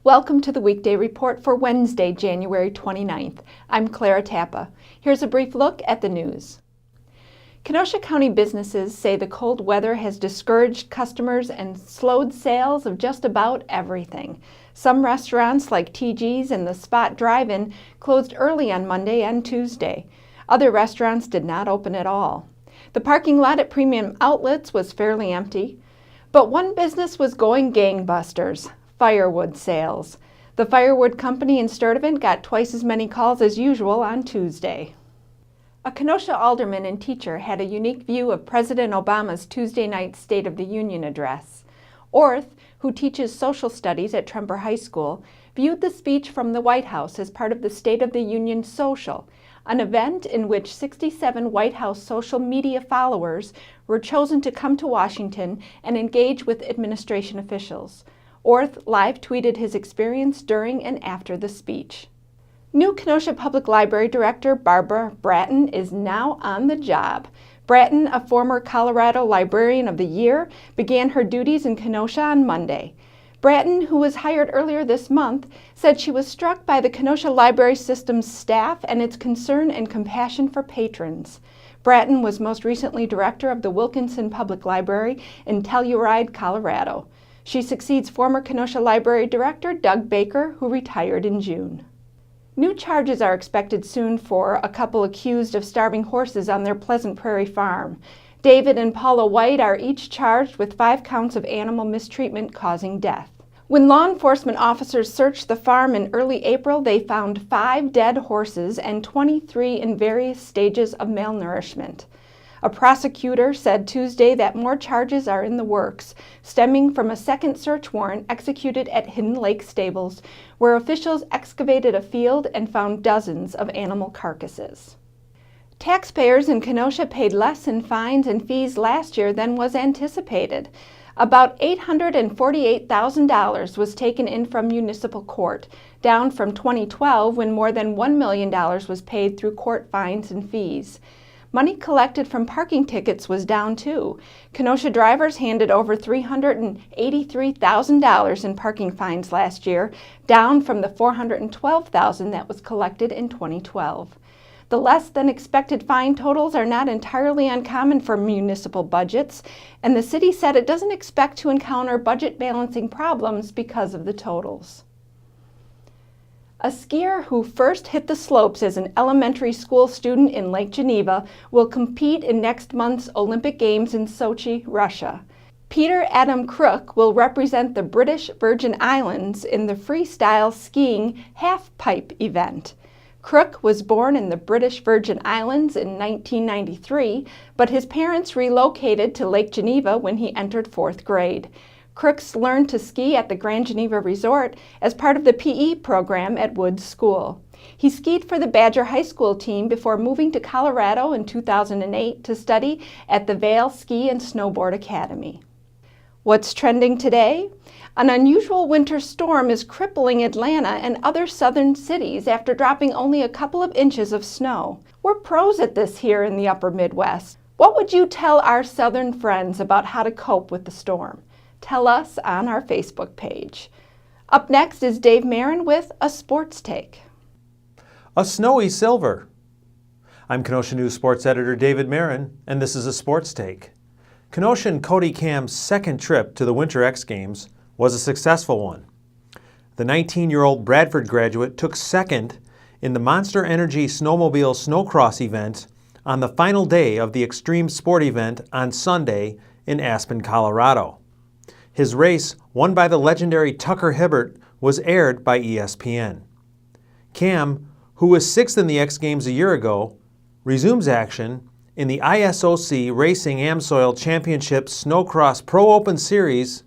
Welcome to the Weekday Report for Wednesday, January 29th. I'm Clara Tappa. Here's a brief look at the news. Kenosha County businesses say the cold weather has discouraged customers and slowed sales of just about everything. Some restaurants like TG's and the Spot Drive-In closed early on Monday and Tuesday. Other restaurants did not open at all. The parking lot at Premium Outlets was fairly empty, but one business was going gangbusters: firewood sales. The firewood company in Sturtevant got twice as many calls as usual on Tuesday. A Kenosha alderman and teacher had a unique view of President Obama's Tuesday night State of the Union address. Orth, who teaches social studies at Tremper High School, viewed the speech from the White House as part of the State of the Union Social, an event in which 67 White House social media followers were chosen to come to Washington and engage with administration officials. Orth live tweeted his experience during and after the speech. New Kenosha Public Library Director Barbara Bratton is now on the job. Bratton, a former Colorado Librarian of the Year, began her duties in Kenosha on Monday. Bratton, who was hired earlier this month, said she was struck by the Kenosha Library System's staff and its concern and compassion for patrons. Bratton was most recently director of the Wilkinson Public Library in Telluride, Colorado. She succeeds former Kenosha Library Director Doug Baker, who retired in June. New charges are expected soon for a couple accused of starving horses on their Pleasant Prairie farm. David and Paula White are each charged with 5 counts of animal mistreatment causing death. When law enforcement officers searched the farm in early April, they found 5 dead horses and 23 in various stages of malnourishment. A prosecutor said Tuesday that more charges are in the works, stemming from a second search warrant executed at Hidden Lake Stables, where officials excavated a field and found dozens of animal carcasses. Taxpayers in Kenosha paid less in fines and fees last year than was anticipated. About $848,000 was taken in from municipal court, down from 2012 when more than $1 million was paid through court fines and fees. Money collected from parking tickets was down too. Kenosha drivers handed over $383,000 in parking fines last year, down from the $412,000 that was collected in 2012. The less than expected fine totals are not entirely uncommon for municipal budgets, and the city said it doesn't expect to encounter budget balancing problems because of the totals. A skier who first hit the slopes as an elementary school student in Lake Geneva will compete in next month's Olympic Games in Sochi, Russia. Peter Adam Crook will represent the British Virgin Islands in the freestyle skiing halfpipe event. Crook was born in the British Virgin Islands in 1993, but his parents relocated to Lake Geneva when he entered 4th grade. Crooks learned to ski at the Grand Geneva Resort as part of the PE program at Woods School. He skied for the Badger High School team before moving to Colorado in 2008 to study at the Vail Ski and Snowboard Academy. What's trending today? An unusual winter storm is crippling Atlanta and other southern cities after dropping only a couple of inches of snow. We're pros at this here in the upper Midwest. What would you tell our southern friends about how to cope with the storm? Tell us on our Facebook page. Up next is Dave Marin with a sports take. A snowy silver. I'm Kenosha News Sports Editor David Marin, and this is a sports take. Kenosha and Cody Cam's second trip to the Winter X Games was a successful one. The 19-year-old Bradford graduate took second in the Monster Energy Snowmobile Snowcross event on the final day of the extreme sport event on Sunday in Aspen, Colorado. His race, won by the legendary Tucker Hibbert, was aired by ESPN. Cam, who was 6th in the X Games a year ago, resumes action in the ISOC Racing Amsoil Championship Snowcross Pro Open Series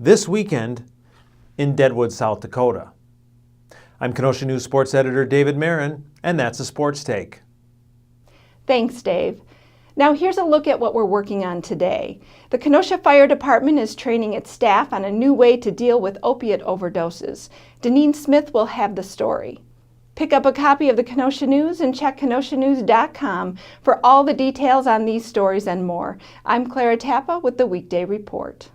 this weekend in Deadwood, South Dakota. I'm Kenosha News Sports Editor David Marin, and that's a Sports Take. Thanks, Dave. Now here's a look at what we're working on today. The Kenosha Fire Department is training its staff on a new way to deal with opiate overdoses. Deneen Smith will have the story. Pick up a copy of the Kenosha News and check kenoshanews.com for all the details on these stories and more. I'm Clara Tappa with the Weekday Report.